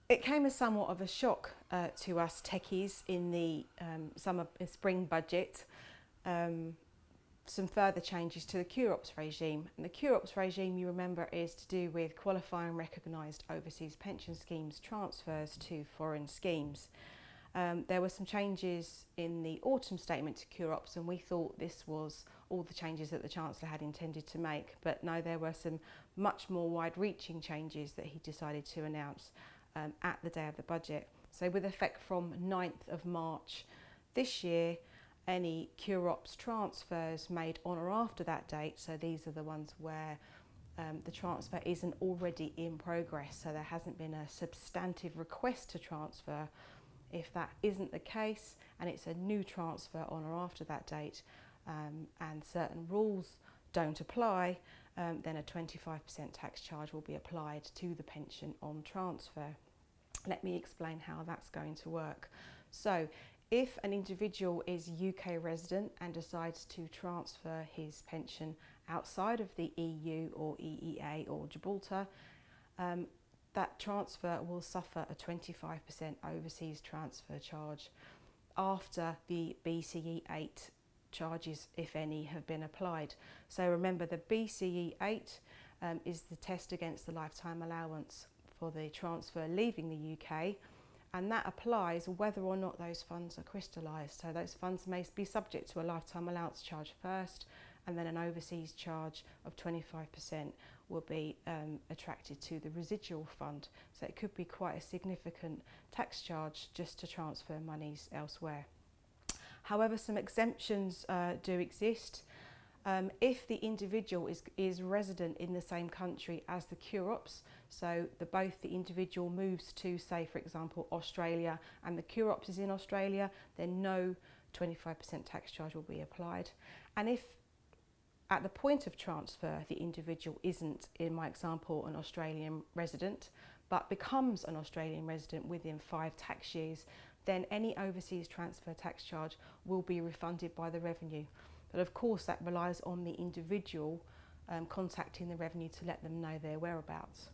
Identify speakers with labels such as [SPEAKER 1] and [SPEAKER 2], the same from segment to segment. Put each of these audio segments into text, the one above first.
[SPEAKER 1] It came as somewhat of a shock to us techies in the spring budget. Some further changes to the Qrops regime. And the Qrops regime, you remember, is to do with qualifying recognised overseas pension schemes transfers to foreign schemes. There were some changes in the autumn statement to Qrops, and we thought this was all the changes that the Chancellor had intended to make, but no, there were some much more wide-reaching changes that he decided to announce at the day of the budget. So with effect from 9th of March this year, any Qrops transfers made on or after that date, so these are the ones where the transfer isn't already in progress, so there hasn't been a substantive request to transfer. If that isn't the case and it's a new transfer on or after that date and certain rules don't apply, then a 25% tax charge will be applied to the pension on transfer. Let me explain how that's going to work. So if an individual is UK resident and decides to transfer his pension outside of the EU or EEA or Gibraltar, that transfer will suffer a 25% overseas transfer charge after the BCE 8 charges, if any, have been applied. So remember, the BCE 8 is the test against the lifetime allowance for the transfer leaving the UK, and that applies whether or not those funds are crystallised. So those funds may be subject to a lifetime allowance charge first, and then an overseas charge of 25% will be attracted to the residual fund. So it could be quite a significant tax charge just to transfer monies elsewhere. However, some exemptions do exist. If the individual is resident in the same country as the Qrops, so both the individual moves to, say, for example, Australia, and the Qrops is in Australia, then no 25% tax charge will be applied. And if at the point of transfer the individual isn't, in my example, an Australian resident, but becomes an Australian resident within 5 tax years, then any overseas transfer tax charge will be refunded by the revenue. But of course that relies on the individual contacting the revenue to let them know their whereabouts.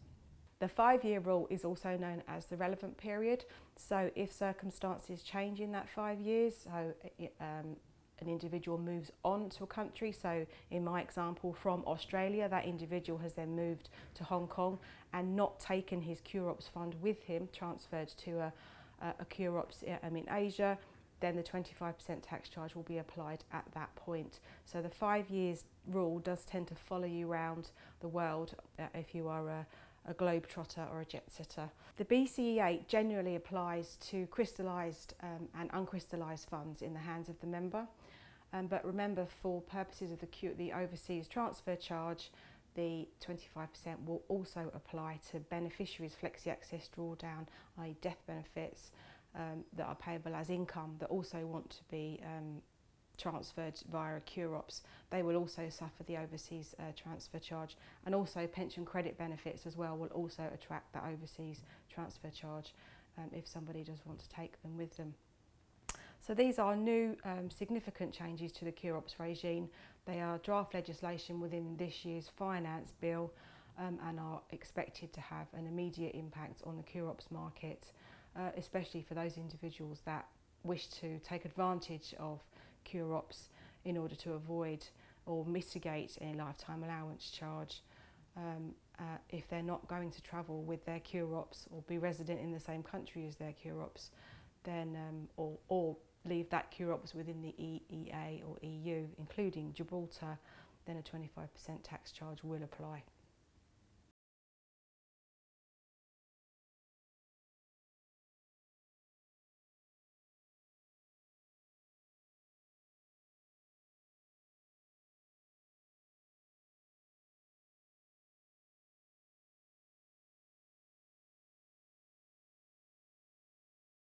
[SPEAKER 1] The 5-year rule is also known as the relevant period. So if circumstances change in that 5 years, so an individual moves on to a country, so in my example from Australia, that individual has then moved to Hong Kong and not taken his Qrops fund with him, transferred to a Qrops in Asia, then the 25% tax charge will be applied at that point. So the 5 years rule does tend to follow you around the world if you are a globetrotter or a jet setter. The BCE 8 generally applies to crystallised and uncrystallised funds in the hands of the member. But remember, for purposes of the overseas transfer charge, the 25% will also apply to beneficiaries' flexi access drawdown, i.e. death benefits that are payable as income that also want to be transferred via a Qrops. They will also suffer the overseas transfer charge, and also pension credit benefits as well will also attract that overseas transfer charge if somebody does want to take them with them. So these are new significant changes to the Qrops regime. They are draft legislation within this year's finance bill and are expected to have an immediate impact on the Qrops market, especially for those individuals that wish to take advantage of Qrops in order to avoid or mitigate any lifetime allowance charge. If they're not going to travel with their Qrops or be resident in the same country as their Qrops, then or leave that Qrops within the EEA or EU, including Gibraltar, then a 25% tax charge will apply.